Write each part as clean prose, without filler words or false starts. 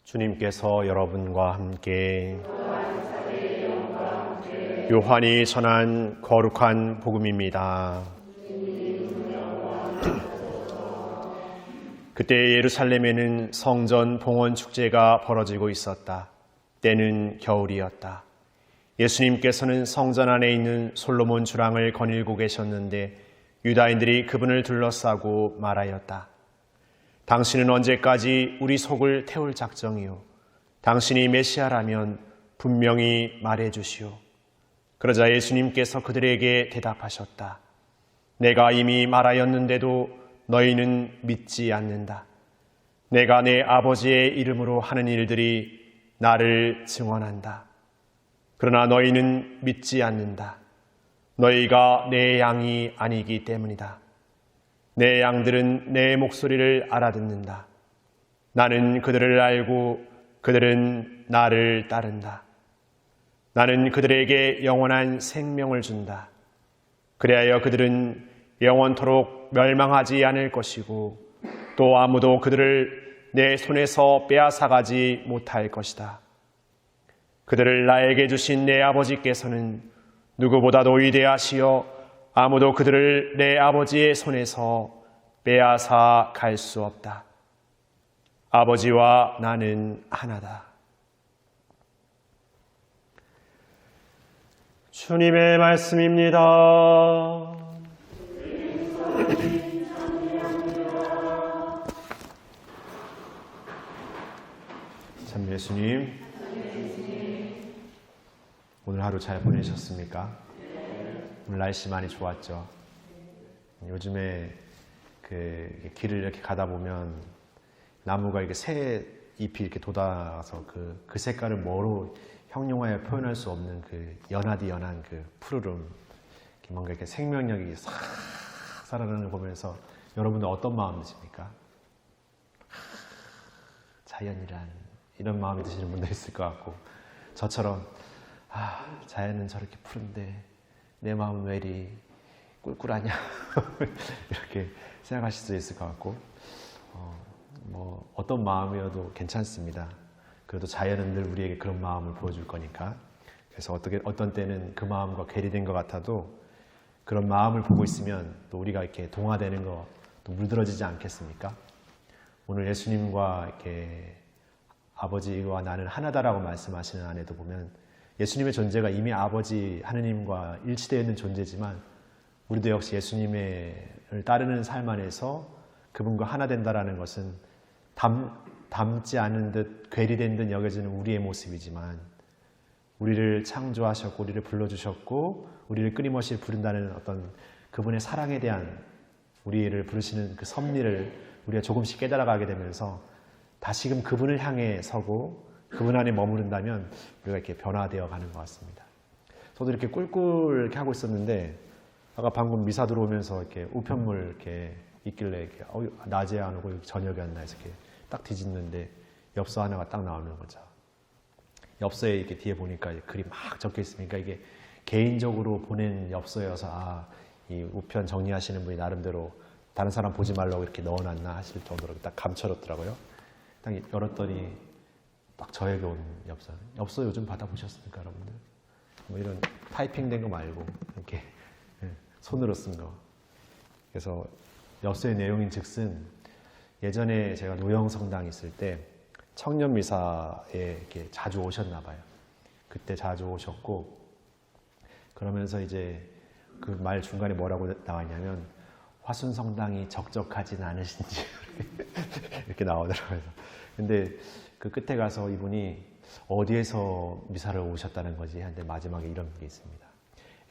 주님께서 여러분과 함께 요한이 전한 거룩한 복음입니다. 그때 예루살렘에는 성전 봉헌 축제가 벌어지고 있었다. 때는 겨울이었다. 예수님께서는 성전 안에 있는 솔로몬 주랑을 거닐고 계셨는데 유다인들이 그분을 둘러싸고 말하였다. 당신은 언제까지 우리 속을 태울 작정이요? 당신이 메시아라면 분명히 말해 주시오. 그러자 예수님께서 그들에게 대답하셨다. 내가 이미 말하였는데도 너희는 믿지 않는다. 내가 내 아버지의 이름으로 하는 일들이 나를 증언한다. 그러나 너희는 믿지 않는다. 너희가 내 양이 아니기 때문이다. 내 양들은 내 목소리를 알아듣는다. 나는 그들을 알고 그들은 나를 따른다. 나는 그들에게 영원한 생명을 준다. 그리하여 그들은 영원토록 멸망하지 않을 것이고 또 아무도 그들을 내 손에서 빼앗아가지 못할 것이다. 그들을 나에게 주신 내 아버지께서는 누구보다도 위대하시어 아무도 그들을 내 아버지의 손에서 빼앗아 갈 수 없다. 아버지와 나는 하나다. 주님의 말씀입니다. 참 예수님, 오늘 하루 잘 보내셨습니까? 오늘 날씨 많이 좋았죠. 요즘에 그 길을 이렇게 가다 보면 나무가 이렇게 새 잎이 이렇게 돋아서 그 색깔을 뭐로 형용하여 표현할 수 없는 그 연하디 연한 그 푸르름, 뭔가 이렇게 생명력이 싹 살아나는 걸 보면서 여러분들 어떤 마음 드십니까? 자연이란 이런 마음이 드시는 분도 있을 것 같고, 저처럼 자연은 저렇게 푸른데 내 마음은 왜 이리 꿀꿀하냐 이렇게 생각하실 수 있을 것 같고, 어떤 마음이어도 괜찮습니다. 그래도 자연은 늘 우리에게 그런 마음을 보여줄 거니까. 그래서 어떤 때는 그 마음과 괴리된 것 같아도 그런 마음을 보고 있으면 또 우리가 이렇게 동화되는 거 또 물들어지지 않겠습니까? 오늘 예수님과 이렇게 아버지와 나는 하나다라고 말씀하시는 안에도 보면 예수님의 존재가 이미 아버지 하느님과 일치되어 있는 존재지만 우리도 역시 예수님을 따르는 삶 안에서 그분과 하나 된다라는 것은 닮지 않은 듯 괴리된 듯 여겨지는 우리의 모습이지만 우리를 창조하셨고 우리를 불러주셨고 우리를 끊임없이 부른다는 어떤 그분의 사랑에 대한 우리를 부르시는 그 섭리를 우리가 조금씩 깨달아가게 되면서 다시금 그분을 향해 서고 그분 안에 머무른다면 우리가 이렇게 변화되어 가는 것 같습니다. 저도 이렇게 꿀꿀 이렇게 하고 있었는데 아까 방금 미사 들어오면서 이렇게 우편물 이렇게 있길래 이렇게 낮에 안 오고 저녁에 왔나 해서 이렇게 딱 뒤집는데 엽서 하나가 딱 나오는 거죠. 엽서에 이렇게 뒤에 보니까 글이 막 적혀 있으니까 이게 개인적으로 보낸 엽서여서 이 우편 정리하시는 분이 나름대로 다른 사람 보지 말라고 이렇게 넣어놨나 하실 정도로 딱 감춰뒀더라고요. 딱 열었더니 딱 저에게 온 엽서. 엽서 요즘 받아보셨습니까, 여러분들? 이런 타이핑된 거 말고 이렇게 손으로 쓴 거. 그래서 엽서의 내용인 즉슨 예전에 제가 노영성당 있을 때 청년 미사에 이렇게 자주 오셨나 봐요. 그때 자주 오셨고 그러면서 이제 그 말 중간에 뭐라고 나왔냐면 화순성당이 적적하진 않으신지 이렇게 나오더라고요. 근데 그 끝에 가서 이분이 어디에서 미사를 오셨다는 거지 하는데 마지막에 이런 게 있습니다.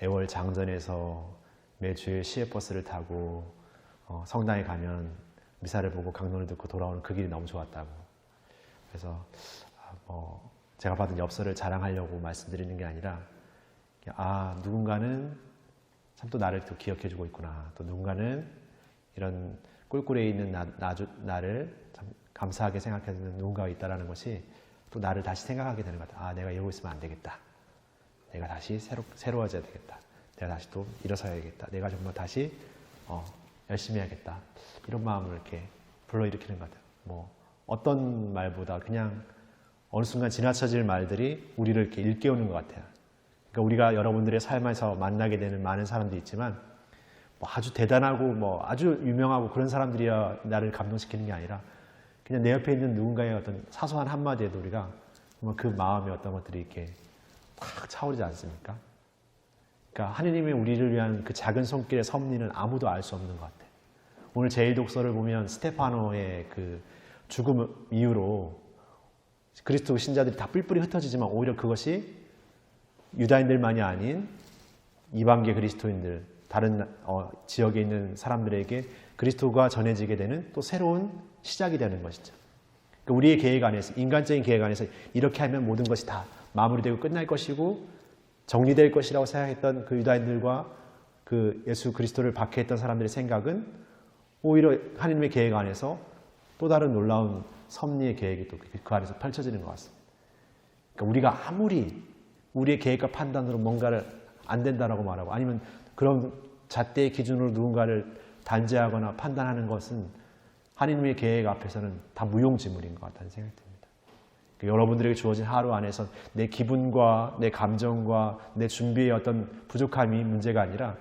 애월 장전에서 매주일 시외버스를 타고 성당에 가면 미사를 보고 강론을 듣고 돌아오는 그 길이 너무 좋았다고. 그래서 제가 받은 엽서를 자랑하려고 말씀드리는 게 아니라 누군가는 참 또 나를 또 기억해주고 있구나. 또 누군가는 이런 꿀꿀에 있는 나를 참 감사하게 생각해주는 누군가가 있다는 것이 또 나를 다시 생각하게 되는 것 같아요. 내가 이러고 있으면 안 되겠다. 내가 다시 새로워져야 되겠다. 내가 다시 또 일어서야겠다. 내가 정말 다시 열심히 해야겠다. 이런 마음을 이렇게 불러일으키는 것 같아요. 어떤 말보다 그냥 어느 순간 지나쳐질 말들이 우리를 이렇게 일깨우는 것 같아요. 그러니까 우리가 여러분들의 삶에서 만나게 되는 많은 사람들이 있지만 뭐 아주 대단하고 뭐 아주 유명하고 그런 사람들이야 나를 감동시키는 게 아니라 그냥 내 옆에 있는 누군가의 어떤 사소한 한마디에도 우리가 그 마음의 어떤 것들이 이렇게 확 차오르지 않습니까? 그러니까 하느님의 우리를 위한 그 작은 손길의 섭리는 아무도 알 수 없는 것 같아요. 오늘 제1독서를 보면 스테파노의 그 죽음 이후로 그리스도 신자들이 다 뿔뿔이 흩어지지만 오히려 그것이 유다인들만이 아닌 이방계 그리스도인들, 다른 지역에 있는 사람들에게 그리스도가 전해지게 되는 또 새로운 시작이 되는 것이죠. 그러니까 우리의 계획 안에서, 인간적인 계획 안에서 이렇게 하면 모든 것이 다 마무리되고 끝날 것이고 정리될 것이라고 생각했던 그 유다인들과 그 예수 그리스도를 박해했던 사람들의 생각은 오히려 하나님의 계획 안에서 또 다른 놀라운 섭리의 계획이 또 그 안에서 펼쳐지는 것 같습니다. 그러니까 우리가 아무리 우리의 계획과 판단으로 뭔가를 안 된다라고 말하고 아니면 그런 잣대의 기준으로 누군가를 단죄하거나 판단하는 것은 하나님의 계획 앞에서는 다 무용지물인 것 같다는 생각이 듭니다. 그러니까 여러분들에게 주어진 하루 안에서 내 기분과 내 감정과 내 준비의 어떤 부족함이 문제가 아니라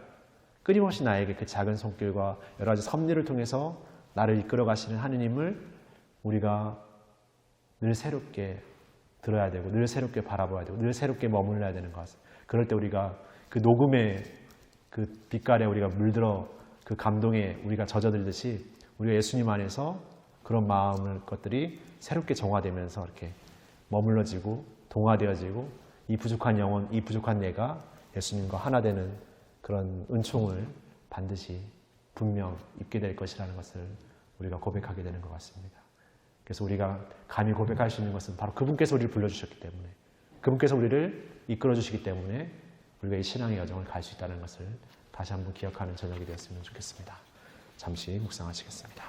끊임없이 나에게 그 작은 손길과 여러 가지 섭리를 통해서 나를 이끌어 가시는 하느님을 우리가 늘 새롭게 들어야 되고 늘 새롭게 바라봐야 되고 늘 새롭게 머물러야 되는 것 같습니다. 그럴 때 우리가 그 녹음의 그 빛깔에 우리가 물들어 그 감동에 우리가 젖어들듯이 우리가 예수님 안에서 그런 마음을 것들이 새롭게 정화되면서 이렇게 머물러지고 동화되어지고 이 부족한 영혼, 이 부족한 내가 예수님과 하나 되는 그런 은총을 반드시 분명 입게 될 것이라는 것을 우리가 고백하게 되는 것 같습니다. 그래서 우리가 감히 고백할 수 있는 것은 바로 그분께서 우리를 불러주셨기 때문에 그분께서 우리를 이끌어 주시기 때문에 우리가 이 신앙의 여정을 갈 수 있다는 것을 다시 한번 기억하는 저녁이 되었으면 좋겠습니다. 잠시 묵상하시겠습니다.